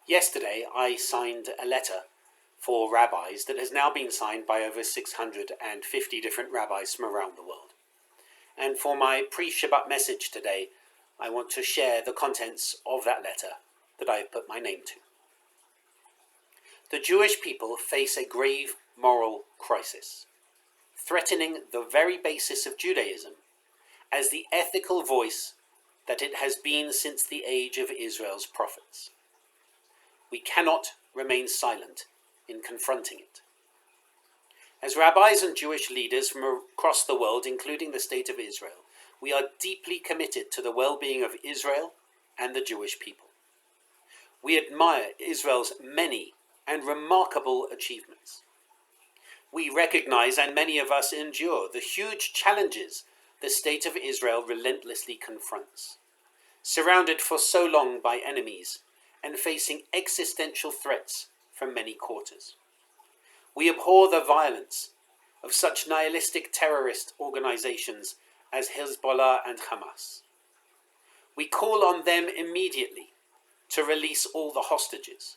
Yesterday, I signed a letter for rabbis that has now been signed by over 650 different rabbis from around the world. And for my pre-Shabbat message today, I want to share the contents of that letter that I have put my name to. The Jewish people face a grave moral crisis, threatening the very basis of Judaism as the ethical voice that it has been since the age of Israel's prophets. We cannot remain silent in confronting it. As rabbis and Jewish leaders from across the world, including the State of Israel, we are deeply committed to the well-being of Israel and the Jewish people. We admire Israel's many and remarkable achievements. We recognize, and many of us endure, the huge challenges the State of Israel relentlessly confronts, surrounded for so long by enemies and facing existential threats from many quarters. We abhor the violence of such nihilistic terrorist organizations as Hezbollah and Hamas. We call on them immediately to release all the hostages,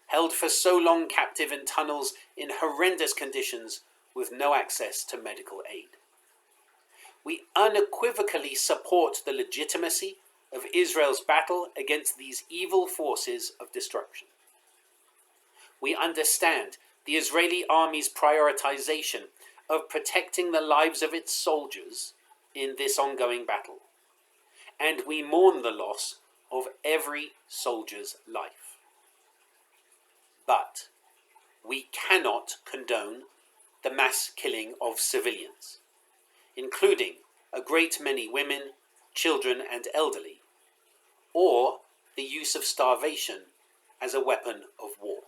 held for so long captive in tunnels in horrendous conditions with no access to medical aid. We unequivocally support the legitimacy of Israel's battle against these evil forces of destruction. We understand the Israeli army's prioritization of protecting the lives of its soldiers in this ongoing battle, and we mourn the loss of every soldier's life. But we cannot condone the mass killing of civilians, including a great many women, children and elderly, or the use of starvation as a weapon of war.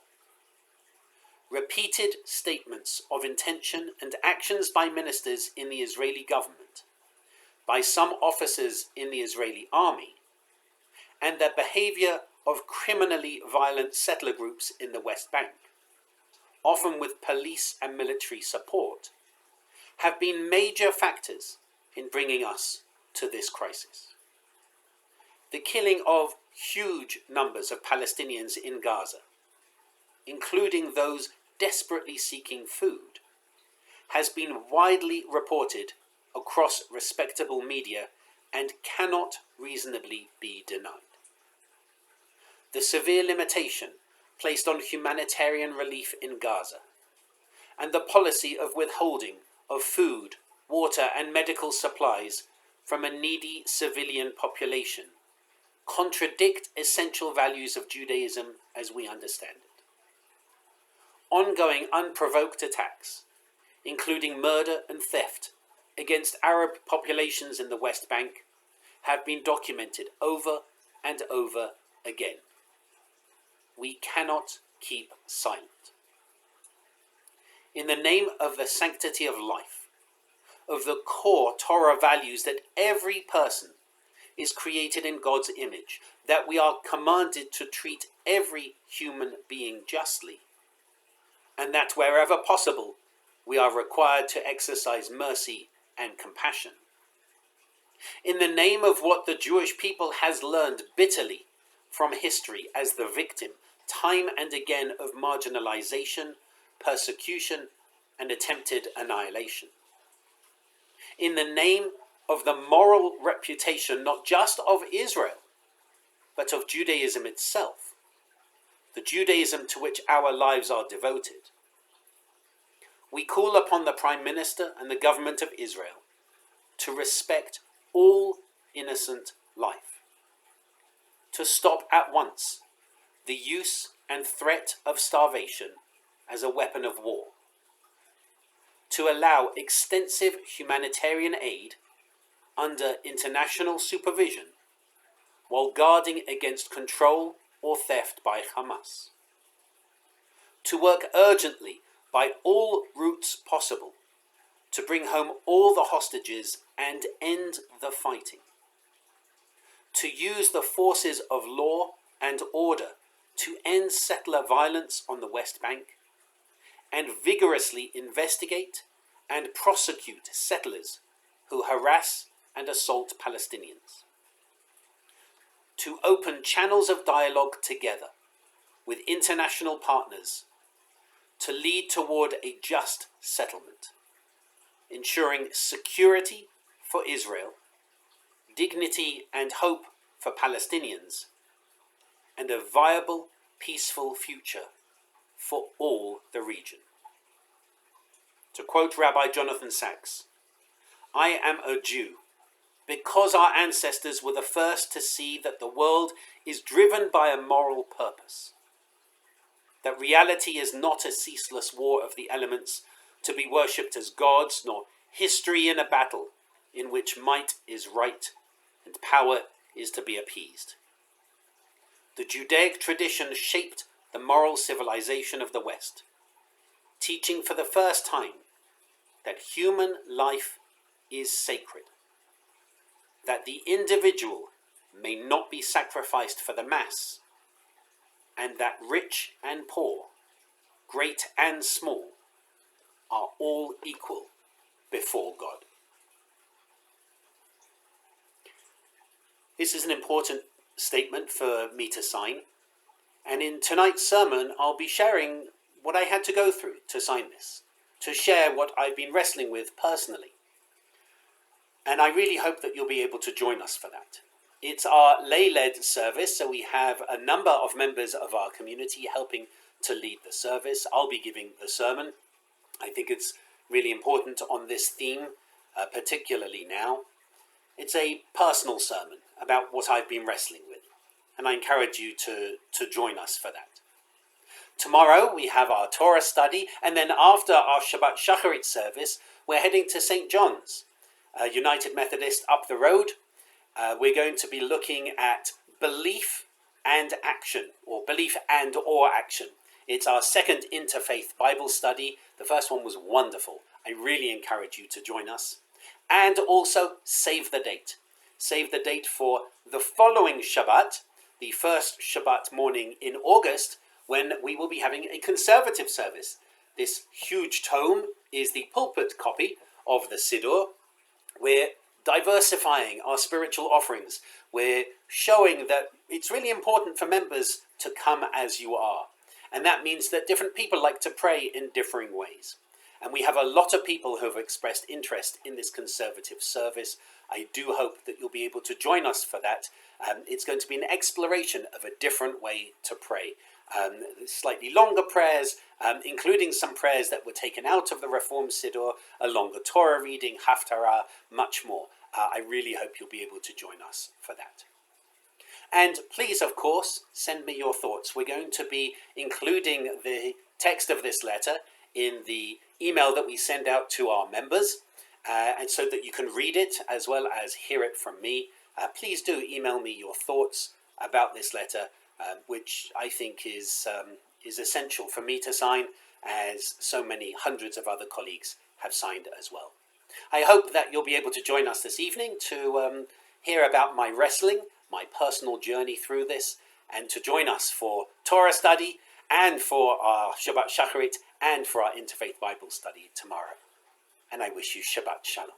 Repeated statements of intention and actions by ministers in the Israeli government, by some officers in the Israeli army, and the behavior of criminally violent settler groups in the West Bank, often with police and military support, have been major factors in bringing us to this crisis. The killing of huge numbers of Palestinians in Gaza, including those desperately seeking food, has been widely reported across respectable media and cannot reasonably be denied. The severe limitation placed on humanitarian relief in Gaza, and the policy of withholding of food, water and medical supplies from a needy civilian population contradict essential values of Judaism as we understand it. Ongoing unprovoked attacks, including murder and theft against Arab populations in the West Bank, have been documented over and over again. We cannot keep silent. In the name of the sanctity of life, of the core Torah values that every person is created in God's image, that we are commanded to treat every human being justly, and that wherever possible, we are required to exercise mercy and compassion. In the name of what the Jewish people has learned bitterly from history as the victim, time and again, of marginalization, persecution, and attempted annihilation. In the name of the moral reputation not just of Israel, but of Judaism itself, the Judaism to which our lives are devoted, we call upon the Prime Minister and the government of Israel to respect all innocent life, to stop at once the use and threat of starvation as a weapon of war, to allow extensive humanitarian aid under international supervision while guarding against control or theft by Hamas, to work urgently by all routes possible to bring home all the hostages and end the fighting, to use the forces of law and order to end settler violence on the West Bank, and vigorously investigate and prosecute settlers who harass and assault Palestinians, to open channels of dialogue together with international partners to lead toward a just settlement, ensuring security for Israel, dignity and hope for Palestinians, and a viable, peaceful future for all the region. To quote Rabbi Jonathan Sachs, "I am a Jew because our ancestors were the first to see that the world is driven by a moral purpose, that reality is not a ceaseless war of the elements to be worshipped as gods, nor history in a battle in which might is right and power is to be appeased. The Judaic tradition shaped the moral civilization of the West, teaching for the first time that human life is sacred, that the individual may not be sacrificed for the mass, and that rich and poor, great and small, are all equal before God." This is an important statement for me to sign, and in tonight's sermon I'll be sharing what I had to go through to sign this, to share what I've been wrestling with personally. And I really hope that you'll be able to join us for that. It's our lay-led service, so we have a number of members of our community helping to lead the service. I'll be giving the sermon. I think it's really important on this theme, particularly now. It's a personal sermon about what I've been wrestling with, and I encourage you to join us for that. Tomorrow we have our Torah study, and then after our Shabbat Shacharit service, we're heading to St. John's, United Methodist up the road. We're going to be looking at belief and action, or belief and or action. It's our second interfaith Bible study. The first one was wonderful. I really encourage you to join us. And also save the date. Save the date for the following Shabbat, the first Shabbat morning in August, when we will be having a conservative service. This huge tome is the pulpit copy of the Siddur. We're diversifying our spiritual offerings. We're showing that it's really important for members to come as you are. And that means that different people like to pray in differing ways. And we have a lot of people who have expressed interest in this conservative service. I do hope that you'll be able to join us for that. It's going to be an exploration of a different way to pray. Slightly longer prayers, including some prayers that were taken out of the Reform Siddur, a longer Torah reading, Haftarah, much more. I really hope you'll be able to join us for that. And please, of course, send me your thoughts. We're going to be including the text of this letter in the email that we send out to our members, and so that you can read it as well as hear it from me. Please do email me your thoughts about this letter, which I think is essential for me to sign, as so many hundreds of other colleagues have signed as well. I hope that you'll be able to join us this evening to hear about my wrestling, my personal journey through this, and to join us for Torah study and for our Shabbat Shacharit and for our Interfaith Bible study tomorrow. And I wish you Shabbat Shalom.